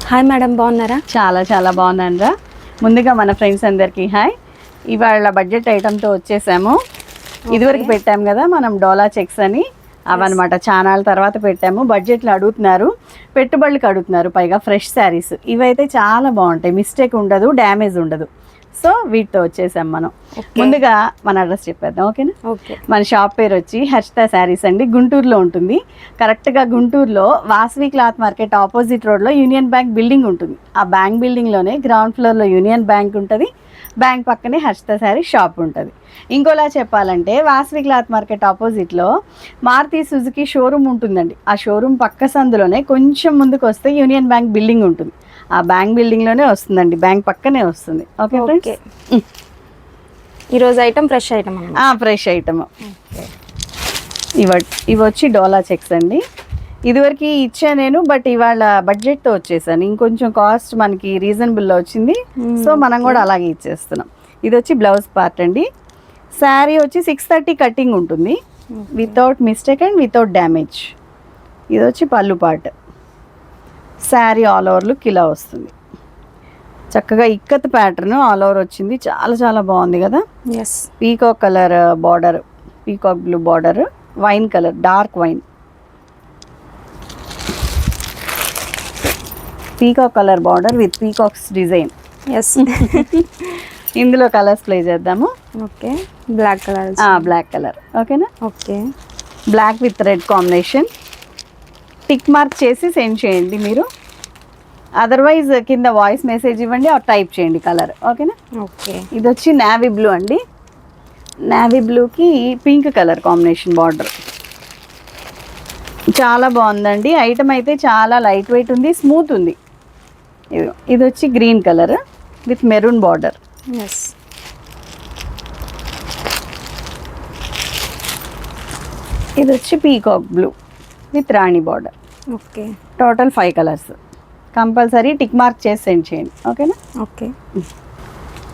Hi madam, బాగున్నారా? చాలా చాలా బాగున్నానురా. ముందుగా మన ఫ్రెండ్స్ అందరికీ హాయ్. ఇవాళ బడ్జెట్ ఐటమ్తో వచ్చేసాము. ఇదివరకు పెట్టాము కదా మనం డోలా చెక్స్ అని, అవన్నమాట ఛానల్ తర్వాత పెట్టాము. బడ్జెట్లో అడుగుతున్నారు, పెట్టుబడులకు అడుగుతున్నారు, పైగా ఫ్రెష్ శారీస్. ఇవైతే చాలా బాగుంటాయి, మిస్టేక్ ఉండదు, డ్యామేజ్ ఉండదు. సో వీటితో వచ్చేసాం మనం. ముందుగా మన అడ్రస్ చెప్పేద్దాం, ఓకేనా? ఓకే. మన షాప్ పేరు వచ్చి హర్షిత శారీస్ అండి. గుంటూరులో ఉంటుంది. కరెక్ట్గా గుంటూరులో వాసవి క్లాత్ మార్కెట్ ఆపోజిట్ రోడ్లో యూనియన్ బ్యాంక్ బిల్డింగ్ ఉంటుంది. ఆ బ్యాంక్ బిల్డింగ్లోనే గ్రౌండ్ ఫ్లోర్లో యూనియన్ బ్యాంక్ ఉంటుంది. బ్యాంక్ పక్కనే హర్షిత శారీ షాప్ ఉంటుంది. ఇంకోలా చెప్పాలంటే వాసవి క్లాత్ మార్కెట్ ఆపోజిట్లో మారుతి సుజుకి షోరూమ్ ఉంటుందండి. ఆ షోరూమ్ పక్క సందులోనే కొంచెం ముందుకు వస్తే యూనియన్ బ్యాంక్ బిల్డింగ్ ఉంటుంది. ఆ బ్యాంక్ బిల్డింగ్లోనే వస్తుందండి, బ్యాంక్ పక్కనే వస్తుంది. ఓకే ఫ్రెండ్స్, ఈరోజు item fresh item. Fresh item. ఇవి వచ్చి డోలా చెక్స్ అండి. ఇదివరకు ఇచ్చా నేను, బట్ ఇవాళ బడ్జెట్తో వచ్చేసాను. ఇంకొంచెం కాస్ట్ మనకి రీజనబుల్లో వచ్చింది, సో మనం కూడా అలాగే ఇచ్చేస్తున్నాం. ఇది వచ్చి బ్లౌజ్ పార్ట్ అండి. శారీ వచ్చి 630 కటింగ్ ఉంటుంది, without mistake and without damage. ఇది వచ్చి పళ్ళు part. Sari all over look ఇలా వస్తుంది. చక్కగా ఇక్కత్ ప్యాటర్న్ ఆల్ ఓవర్ వచ్చింది, చాలా చాలా బాగుంది కదా. Yes. Peacock colour border, peacock blue border, wine colour, dark wine, peacock colour border with peacocks design. Yes. ఇందులో కలర్స్ ప్లే చేద్దాము. Okay. Black colour. Black colour, ఓకేనా? Okay. Black with red combination. Tick mark చేసి send చేయండి మీరు, otherwise కింద voice message ఇవ్వండి, type చేయండి colour, ఓకేనా? ఓకే. ఇది వచ్చి నావీ బ్లూ అండి. నావీ బ్లూకి పింక్ కలర్ కాంబినేషన్ బార్డర్. చాలా బాగుందండి ఐటమ్. అయితే చాలా లైట్ వెయిట్ ఉంది, స్మూత్ ఉంది. ఇది వచ్చి green colour with maroon border. Yes. ఇది వచ్చి పీకాక్ బ్లూ విత్ రాణి border. Okay. Total 5 colours. Compulsory tick mark చేసి సెండ్ చేయండి, ఓకేనా? ఓకే.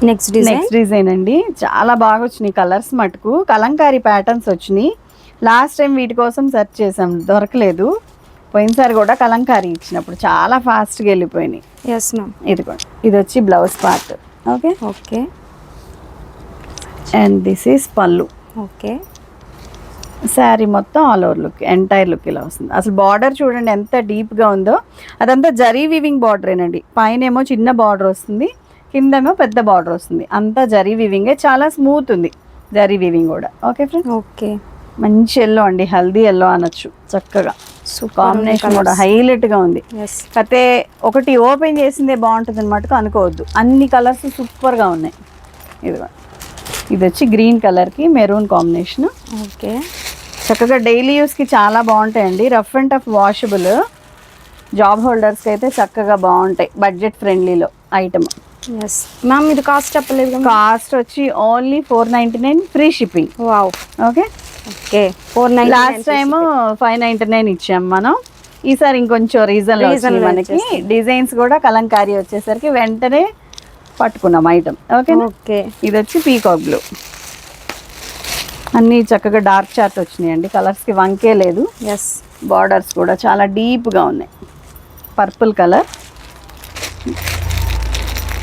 నెక్స్ట్ డిజైన్ అండి. చాలా బాగా వచ్చినాయి కలర్స్ మటుకు. కలంకారీ ప్యాటర్న్స్ వచ్చినాయి. లాస్ట్ టైం వీటి కోసం సెర్చ్ చేసాం, దొరకలేదు. పోయినసారి కూడా కలంకారీ ఇచ్చినప్పుడు చాలా ఫాస్ట్గా వెళ్ళిపోయినాయి. Yes ma'am. ఇది వచ్చి blouse part. Okay. Okay. And this is pallu. Okay. Sari మొత్తం all over look, entire look ఇలా వస్తుంది. అసలు బార్డర్ చూడండి ఎంత డీప్గా ఉందో. అదంతా జరీ వీవింగ్ బార్డరేనండి. పైన ఏమో చిన్న బార్డర్ వస్తుంది, కిందేమో పెద్ద బార్డర్ వస్తుంది. అంతా జరీ వీవింగే, చాలా స్మూత్ ఉంది జరీ వీవింగ్ కూడా. Okay friends. ఓకే. మంచి ఎల్లో అండి, హల్దీ ఎల్లో అనొచ్చు. చక్కగా కాంబినేషన్ కూడా హైలైట్గా ఉంది. అయితే ఒకటి ఓపెన్ చేసిందే బాగుంటుంది అన్నమాట అనుకోవద్దు, అన్ని కలర్స్ సూపర్గా ఉన్నాయి. ఇది వచ్చి గ్రీన్ కలర్కి మెరూన్ కాంబినేషన్. ఓకే. చక్కగా డైలీ యూస్కి చాలా బాగుంటాయండి. Rough and tough washable, job హోల్డర్స్కి అయితే చక్కగా బాగుంటాయి. బడ్జెట్ ఫ్రెండ్లీలో ఐటమ్. Yes ma'am. ఇది కాస్ట్ చెప్పలేదు. కాస్ట్ వచ్చి only 499 free shipping. Wow. Okay. Okay. 499. Last time 599 ఇచ్చాం మనం. ఈసారి ఇంకొంచెం రీజన్ మనకి. డిజైన్స్ కూడా కలంకారీ వచ్చేసరికి వెంటనే పట్టుకున్నాం ఐటమ్. ఓకే. ఓకే. ఇది వచ్చి పీకాక్ బ్లూ. అన్నీ చక్కగా డార్క్ చార్ట్ వచ్చినాయండి, కలర్స్కి వంకే లేదు. ఎస్. బార్డర్స్ కూడా చాలా డీప్గా ఉన్నాయి. Purple colour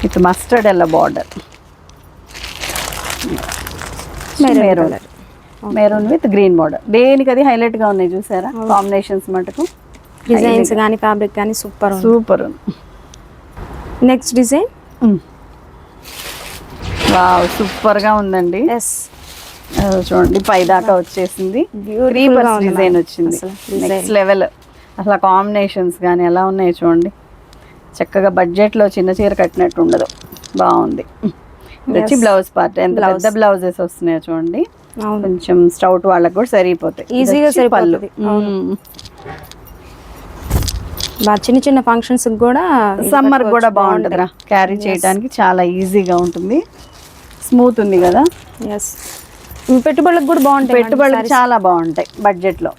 with mustard yellow border. Maroon with green border. దేనికి అది హైలైట్గా ఉన్నాయి చూసారా కాంబినేషన్స్ మటుకు. డిజైన్స్ కానీ ఫ్యాబ్రిక్ కానీ super super. Next design. Wow, సూపర్గా ఉందండి. ఎస్. చూడండి పై దాకా వచ్చేసింది. డిజైన్ వచ్చింది, నెక్స్ట్ లెవెల్. అసలు కాంబినేషన్స్ కానీ ఎలా ఉన్నాయో చూడండి. చక్కగా బడ్జెట్లో చిన్న చీర కట్టినట్టు ఉండదు, బాగుంది. ఇది వచ్చి బ్లౌజ్ పార్ట్. ఎంత పెద్ద బ్లౌజెస్ వస్తున్నాయో చూడండి. కొంచెం స్టౌట్ వాళ్ళకి కూడా సరిపోతాయి, ఈజీగా సరిపోతుంది. చిన్న చిన్న ఫంక్షన్స్ కూడా, సమ్మర్ కూడా బాగుంటుంది క్యారీ చేయడానికి, చాలా ఈజీగా ఉంటుంది. స్మూత్ ఉంది కదా. ఎస్. పెట్టుబడులకు కూడా బాగుంటాయి. పెట్టుబడులకు చాలా బాగుంటాయి బడ్జెట్లో.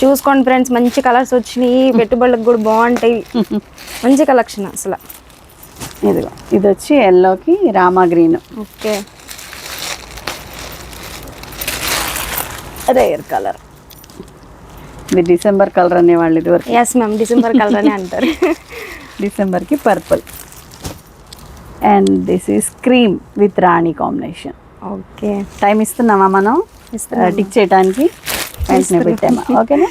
చూసుకోండి ఫ్రెండ్స్, మంచి కలర్స్ వచ్చినాయి. పెట్టుబడులకు కూడా బాగుంటాయి. మంచి కలెక్షన్ అసలు. ఇదిగో ఇది వచ్చి ఎల్లోకి Rama green. Okay. Rare colour. ఇది డిసెంబర్ కలర్ అనేవాళ్ళు ఇదివరకు. ఎస్ మ్యామ్, డిసెంబర్ కలర్ అని అంటారు. డిసెంబర్కి purple. And this is cream with రాణి కాంబినేషన్. ఓకే, టైం ఇస్తున్నామా మనం టిక్ చేయడానికి? వెంటనే పెట్టామా? ఓకేనా?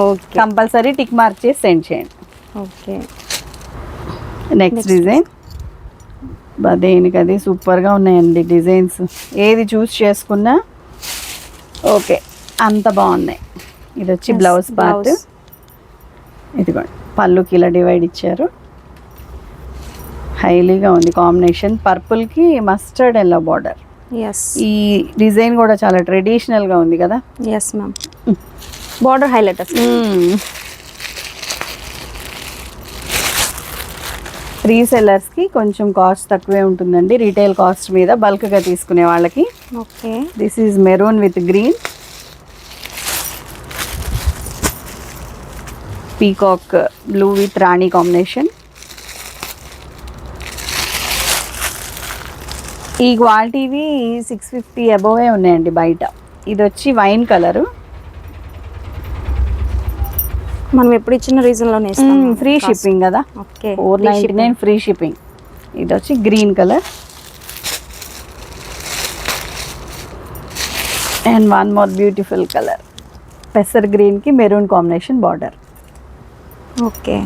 ఓకే, కంపల్సరీ టిక్ మార్క్ చేసి సెండ్ చేయండి. ఓకే. నెక్స్ట్ డిజైన్ దేనికి అది సూపర్గా ఉన్నాయండి డిజైన్స్. ఏది చూస్ చేసుకున్నా ఓకే, అంత బాగున్నాయి. ఇది వచ్చి బ్లౌజ్ పార్ట్. ఇదిగోండి పళ్ళుకి ఇలా డివైడ్ ఇచ్చారు. హైలీగా ఉంది కాంబినేషన్. పర్పుల్కి మస్టర్డ్ ఎల్లో బార్డర్. ఎస్, ఈ డిజైన్ కూడా చాలా ట్రెడిషనల్గా ఉంది కదా. ఎస్ మ్యామ్, బార్డర్ హైలైట్ అసలు. రీసెల్లర్స్కి కొంచెం కాస్ట్ తక్కువే ఉంటుందండి రీటైల్ కాస్ట్ మీద, బల్క్గా తీసుకునే వాళ్ళకి. Okay, this is maroon with green. Peacock blue with రాణి కాంబినేషన్. ఈ క్వాలిటీవి 650 అబోవే ఉన్నాయండి బయట. ఇది వచ్చి వైన్ కలరు. మనం ఎప్పుడు ఇచ్చిన రీజన్లోనే ఇస్తాం. ఫ్రీ షిప్పింగ్ కదా. Okay, 499 free shipping. ఇది వచ్చి green colour. And one more beautiful colour, పెసర్ గ్రీన్కి maroon combination border. Okay,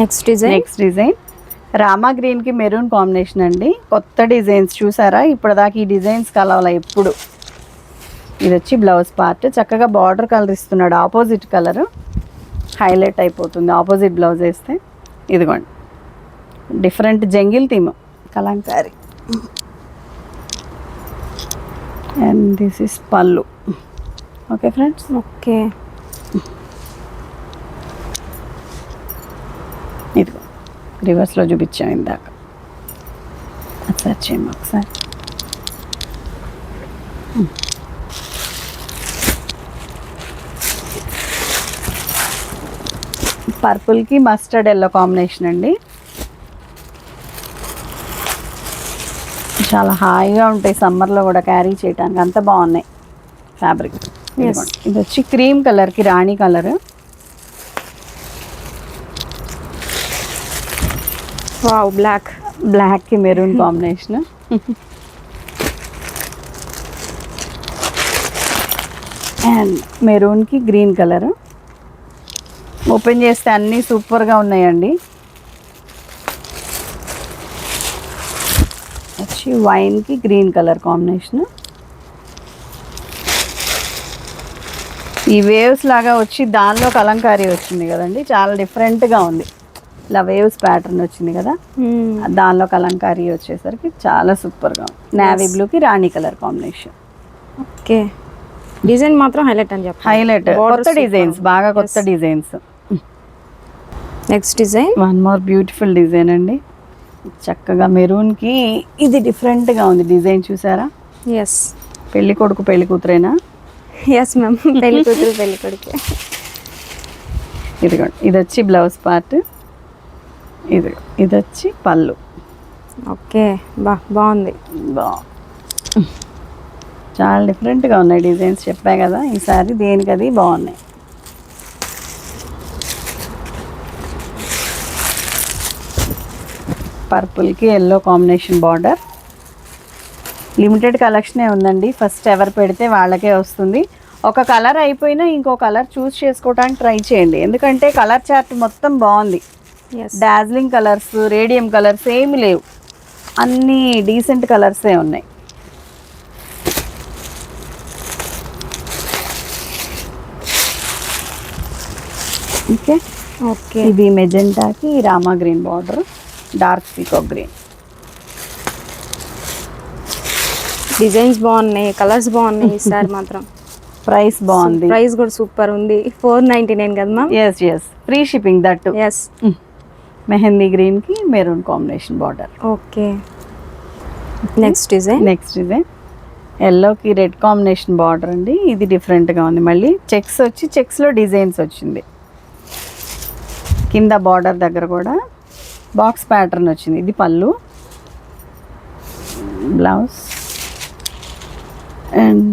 next design. Next design Rama గ్రీన్కి మెరూన్ కాంబినేషన్ అండి. కొత్త డిజైన్స్ చూసారా? ఇప్పటిదాకా ఈ డిజైన్స్ కలవాలా ఎప్పుడు. ఇది వచ్చి బ్లౌజ్ పార్ట్. చక్కగా బార్డర్ కలర్ ఇస్తున్నాడు, ఆపోజిట్ కలర్ హైలైట్ అయిపోతుంది ఆపోజిట్ బ్లౌజ్ వేస్తే. ఇదిగోండి different jungle theme, Kalamkari. And this is pallu. Okay friends. Okay, ఇదిగో రివర్స్లో చూపించాం ఇందాక. ఒకసారి చేయము ఒకసారి. పర్పుల్కి మస్టర్డ్ ఎల్లో కాంబినేషన్ అండి. చాలా హాయిగా ఉంటాయి సమ్మర్లో కూడా క్యారీ చేయడానికి, అంత బాగున్నాయి ఫ్యాబ్రిక్. ఇది వచ్చి క్రీమ్ కలర్కి రాణి కలర్. వావ్, బ్లాక్కి మెరూన్ కాంబినేషన్. అండ్ మెరూన్కి గ్రీన్ కలర్. ఓపెన్ చేస్తే అన్నీ సూపర్గా ఉన్నాయండి. వచ్చి వైన్కి గ్రీన్ కలర్ కాంబినేషన్. ఈ వేవ్స్ లాగా వచ్చి దానిలో కలంకారీ వచ్చింది కదండి, చాలా డిఫరెంట్గా ఉంది. ఇలా వేవ్స్ ప్యాటర్న్ వచ్చింది కదా, దానిలో కలంకారీ వచ్చేసరికి చాలా సూపర్గా ఉంది. నేవీ బ్లూకి రాణి కలర్ కాంబినేషన్. ఓకే, డిజైన్ మాత్రం హైలైట్ అని చెప్పి. హైలైట్, కొత్త డిజైన్స్, బాగా కొత్త designs. Next design one more beautiful design అండి. చక్కగా మెరూన్కి ఇది డిఫరెంట్గా ఉంది డిజైన్, చూసారా? ఎస్, పెళ్లి కొడుకు పెళ్లి కూతురేనా? ఎస్ మ్యామ్, పెళ్లి కూతురు పెళ్లి కొడుకు. ఇదిగోండి ఇది వచ్చి బ్లౌజ్ పార్ట్. ఇది వచ్చి పళ్ళు. ఓకే, బాగుంది. చాలా డిఫరెంట్గా ఉన్నాయి డిజైన్స్, చెప్పా కదా ఈసారి దేనికి అది బాగున్నాయి. పర్పుల్కి ఎల్లో కాంబినేషన్ బార్డర్. లిమిటెడ్ కలెక్షనే ఉందండి, ఫస్ట్ ఎవరు పెడితే వాళ్ళకే వస్తుంది. ఒక కలర్ అయిపోయినా ఇంకో కలర్ చూస్ చేసుకోవడానికి ట్రై చేయండి, ఎందుకంటే కలర్ చార్ట్ మొత్తం బాగుంది. డార్జిలింగ్ కలర్స్, రేడియం కలర్స్ ఏమి లేవు, అన్నీ డీసెంట్ కలర్సే ఉన్నాయి. ఓకే ఓకే, ఇది మెజెంటాకి Rama green border, dark peacock green. Designs బాగున్నాయి, కలర్స్ బాగున్నాయి ఈసారి మాత్రం. ప్రైస్ బాగుంది, ప్రైస్ కూడా సూపర్ ఉంది. 499 కదా ma'am? Yes yes, free shipping that. Yes, mehndi గ్రీన్కి maroon combination border. Okay, next design. Next design ఎల్లోకి రెడ్ కాంబినేషన్ బార్డర్ అండి. ఇది డిఫరెంట్గా ఉంది, మళ్ళీ చెక్స్ వచ్చి చెక్స్లో డిజైన్స్ వచ్చింది. కింద బార్డర్ దగ్గర కూడా బాక్స్ ప్యాటర్న్ వచ్చింది. ఇది పళ్ళు, బ్లౌజ్ అండ్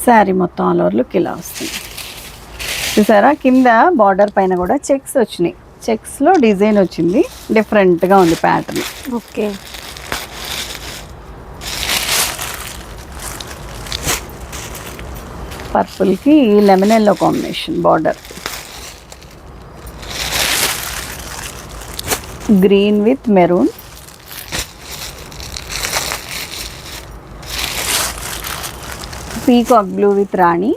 శారీ మొత్తం ఆల్ ఓవర్ లుక్ ఇలా వస్తుంది. చూసారా కింద బార్డర్ పైన కూడా చెక్స్ వచ్చినాయి. చెక్స్లో డిజైన్ వచ్చింది, డిఫరెంట్గా ఉంది ప్యాటర్న్. ఓకే. పర్పుల్కి lemon yellow combination border, green with maroon, peacock blue with రాణి,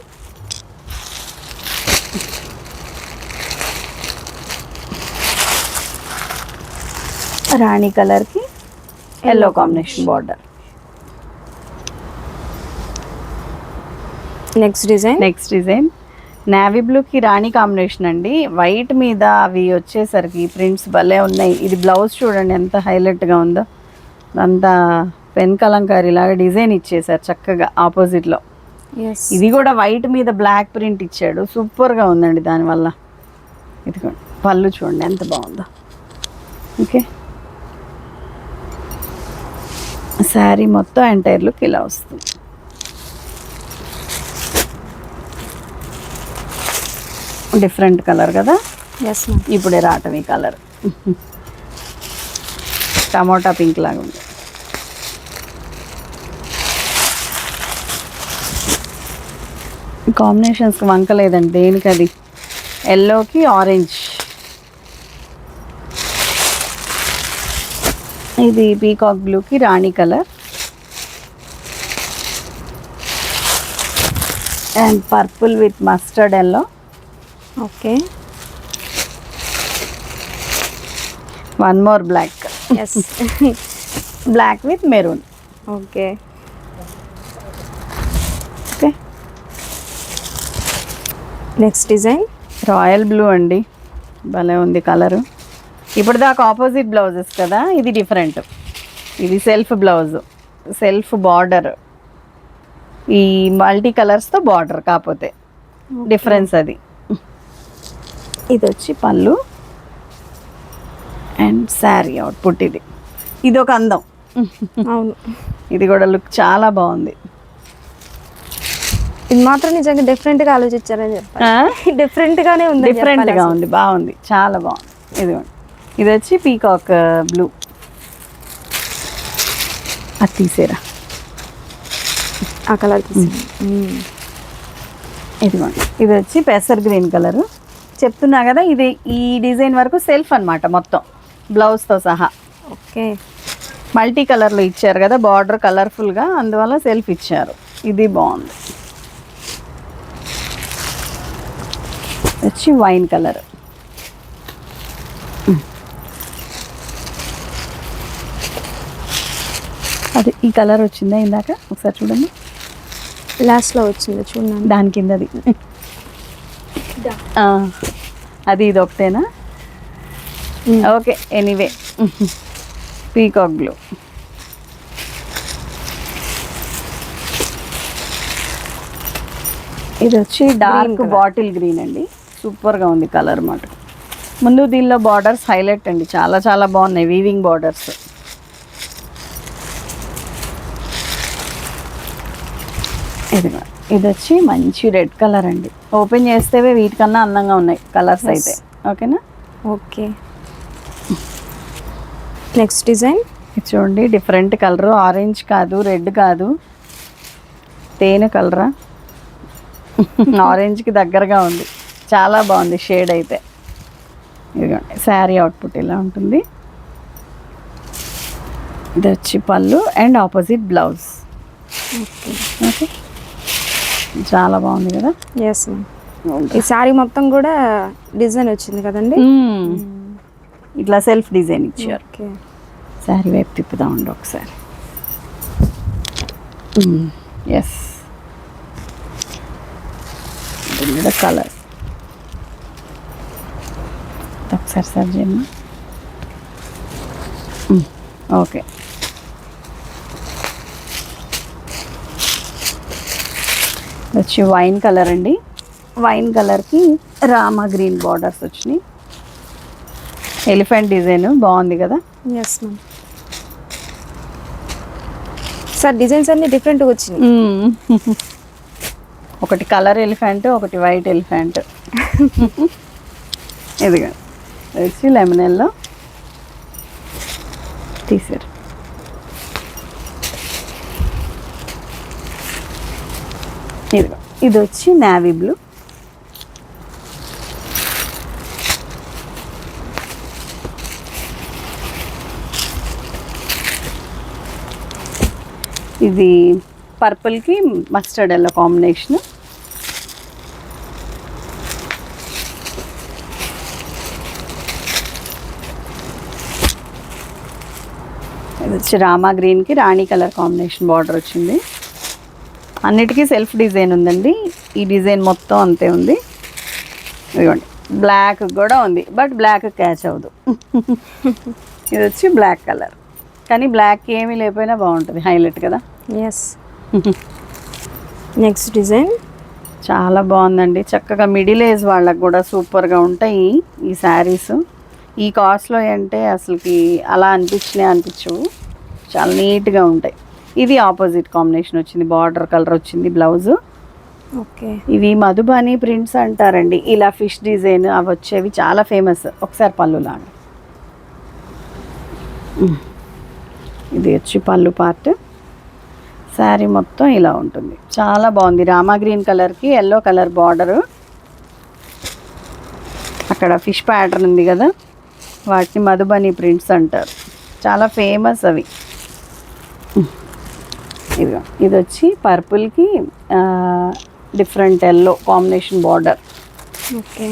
రాణి కలర్కి yellow combination border. Next design navy బ్లూకి రాణి కాంబినేషన్ అండి. వైట్ మీద అవి వచ్చేసరికి ప్రింట్స్ భలే ఉన్నాయి. ఇది బ్లౌజ్ చూడండి ఎంత హైలైట్గా ఉందో. అంతా పెన్ కలంకారీ లాగా డిజైన్ ఇచ్చేసారు చక్కగా ఆపోజిట్లో. ఇది కూడా వైట్ మీద బ్లాక్ ప్రింట్ ఇచ్చాడు, సూపర్గా ఉందండి. దానివల్ల ఇదిగోండి పళ్ళు చూడండి ఎంత బాగుందో. ఓకే, శారీ మొత్తం ఎంటైర్ లుక్ ఇలా వస్తుంది. డిఫరెంట్ కలర్ కదా. Yes ma'am. ఇప్పుడే రావటం ఈ కలర్ టమోటా పింక్ లాగా ఉంది. కాంబినేషన్స్కి వంక లేదండి దేనికి. అది ఎల్లోకి ఆరెంజ్, ఇది పీకాక్ బ్లూకి రాణి colour, and purple with mustard yellow. Okay. One more black. Yes. Black with maroon. Okay. Okay, next design royal blue అండి, భలే ఉంది కలరు. ఇప్పుడు దాకా ఆపోజిట్ బ్లౌజెస్ కదా, ఇది డిఫరెంట్. ఇది సెల్ఫ్ బ్లౌజ్, సెల్ఫ్ బార్డర్, ఈ మల్టీ కలర్స్తో బార్డర్ కాకపోతే డిఫరెన్స్ అది. ఇది వచ్చి పళ్ళు అండ్ శారీ అవుట్పుట్. ఇది ఒక అందం. అవును, ఇది కూడా లుక్ చాలా బాగుంది. ఇది మాత్రం నిజంగా డిఫరెంట్గా ఆలోచించారని చెప్పాలి. డిఫరెంట్గానే ఉంది, డిఫరెంట్గా ఉంది, బాగుంది, చాలా బాగుంది. ఇదిగోండి, ఇది వచ్చి పీకాక్ బ్లూ. అది తీసేరా ఆ కలర్. ఇదిగోండి, ఇది వచ్చి పెసర్ గ్రీన్ కలరు. చెప్తున్నా కదా, ఇది ఈ డిజైన్ వరకు సెల్ఫ్ అన్నమాట మొత్తం బ్లౌజ్తో సహా. ఓకే. మల్టీ కలర్లో ఇచ్చారు కదా, బార్డర్ కలర్ఫుల్గా, అందువల్ల సెల్ఫ్ ఇచ్చారు. ఇది బాగుంది. వచ్చి వైన్ కలర్. అది ఈ కలర్ వచ్చిందా ఇందాక, ఒకసారి చూడండి. లాస్ట్లో వచ్చింది చూడండి, దాని కిందది. అది ఇది ఒకటేనా? Okay, anyway. Peacock blue. ఇది వచ్చి డార్క్ బాటిల్ గ్రీన్ అండి, సూపర్గా ఉంది కలర్ మాట. ముందు దీనిలో బార్డర్స్ హైలైట్ అండి, చాలా చాలా బాగున్నాయి వీవింగ్ బార్డర్స్. ఇది వచ్చి మంచి రెడ్ కలర్ అండి, ఓపెన్ చేస్తే వీటికన్నా అందంగా ఉన్నాయి కలర్స్ అయితే. ఓకేనా? ఓకే. నెక్స్ట్ డిజైన్ ఇది చూడండి, డిఫరెంట్ కలర్, ఆరెంజ్ కాదు, రెడ్ కాదు, తేనె కలరా, ఆరెంజ్కి దగ్గరగా ఉంది, చాలా బాగుంది షేడ్ అయితే. ఇదిగోండి శారీ అవుట్పుట్ ఇలా ఉంటుంది. ఇది వచ్చి పళ్ళు అండ్ ఆపోజిట్ బ్లౌజ్. ఓకే, చాలా బాగుంది కదా. Yes ma'am. ఈ శారీ మొత్తం కూడా డిజైన్ వచ్చింది కదండి, ఇట్లా సెల్ఫ్ డిజైన్ ఇచ్చారు. ఓకే. శారీ వైపు తిప్పుదామండి ఒకసారి. ఎస్, కలర్ ఒకసారి సర్చ్ చేయమ్మా. ఓకే, వచ్చి వైన్ కలర్ అండి. వైన్ కలర్కి రామా గ్రీన్ బార్డర్స్ వచ్చినాయి, ఎలిఫెంట్ డిజైన్ బాగుంది కదా. Yes ma'am. సార్ డిజైన్స్ అన్ని డిఫరెంట్గా వచ్చినాయి. ఒకటి కలర్ ఎలిఫెంట్, ఒకటి వైట్ ఎలిఫెంట్. ఇదిగా వచ్చి లెమనెల్లో తీసారు. ఇదిగో ఇది వచ్చి నేవీ బ్లూ. ఇది పర్పుల్కి మస్టర్డ్ ఎల్లో కాంబినేషన్. ఇది వచ్చి రామా గ్రీన్కి రాణి కలర్ కాంబినేషన్ బార్డర్ వచ్చింది. అన్నిటికీ సెల్ఫ్ డిజైన్ ఉందండి. ఈ డిజైన్ మొత్తం అంతే ఉంది. ఇదిగోండి బ్లాక్ కూడా ఉంది, బట్ బ్లాక్ క్యాచ్ అవ్వదు. ఇది వచ్చి బ్లాక్ కలర్, కానీ బ్లాక్ ఏమీ లేకపోయినా బాగుంటుంది, హైలైట్ కదా. ఎస్. నెక్స్ట్ డిజైన్ చాలా బాగుందండి. చక్కగా మిడిల్ ఏజ్ వాళ్ళకి కూడా సూపర్గా ఉంటాయి ఈ శారీస్. ఈ కాస్ట్లో అంటే అసలుకి అలా అనిపించవు, చాలా నీట్గా ఉంటాయి. ఇది ఆపోజిట్ కాంబినేషన్ వచ్చింది, బార్డర్ కలర్ వచ్చింది బ్లౌజు. ఓకే. ఇవి మధుబాని ప్రింట్స్ అంటారండి. ఇలా ఫిష్ డిజైన్ అవి వచ్చేవి చాలా ఫేమస్. ఒకసారి పళ్ళు లాగా. ఇది వచ్చి పళ్ళు పార్ట్. శారీ మొత్తం ఇలా ఉంటుంది, చాలా బాగుంది. రామా గ్రీన్ కలర్కి ఎల్లో కలర్ బార్డరు. అక్కడ ఫిష్ ప్యాటర్న్ ఉంది కదా, వాటిని మధుబని ప్రింట్స్ అంటారు, చాలా ఫేమస్ అవి. ఇదిగో ఇది వచ్చి పర్పుల్కి different yellow combination border. Okay.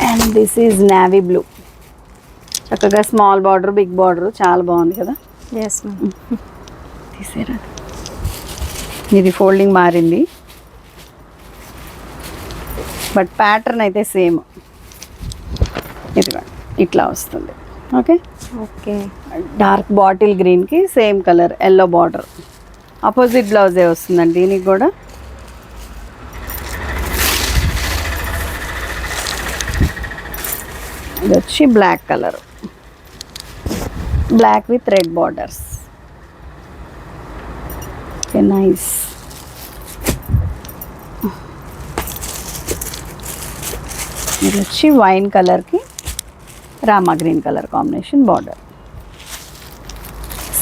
And this is navy blue. చక్కగా స్మాల్ బార్డర్, బిగ్ బార్డర్, చాలా బాగుంది కదా. Yes ma'am. తీసారా? ఇది ఫోల్డింగ్ మారింది, బట్ ప్యాటర్న్ అయితే సేమ్. ఇదిగో ఇట్లా వస్తుంది. ఓకే. ఓకే. డార్క్ బాటిల్ గ్రీన్కి same colour yellow border. Opposite బ్లౌజే వస్తుందండి దీనికి కూడా. ఇది వచ్చి black colour, black with red borders. Okay, nice. ఇది వచ్చి వైన్ కలర్కి Rama green colour combination border.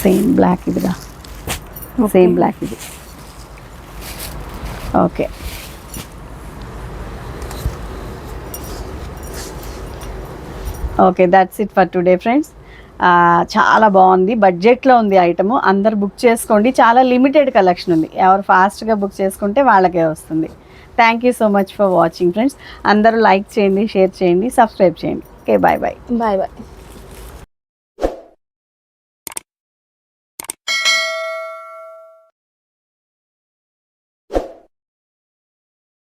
Same black ఇదిగా, సేమ్ బ్లాక్ ఇది. Okay. Okay, that's it for today friends. చాలా బాగుంది, బడ్జెట్లో ఉంది ఐటము. అందరు బుక్ చేసుకోండి, చాలా లిమిటెడ్ కలెక్షన్ ఉంది. ఎవరు ఫాస్ట్గా బుక్ చేసుకుంటే వాళ్ళకే వస్తుంది. Thank you so much for watching friends. అందరూ లైక్ చేయండి, షేర్ చేయండి, సబ్స్క్రైబ్ చేయండి. Okay, bye bye. Bye bye.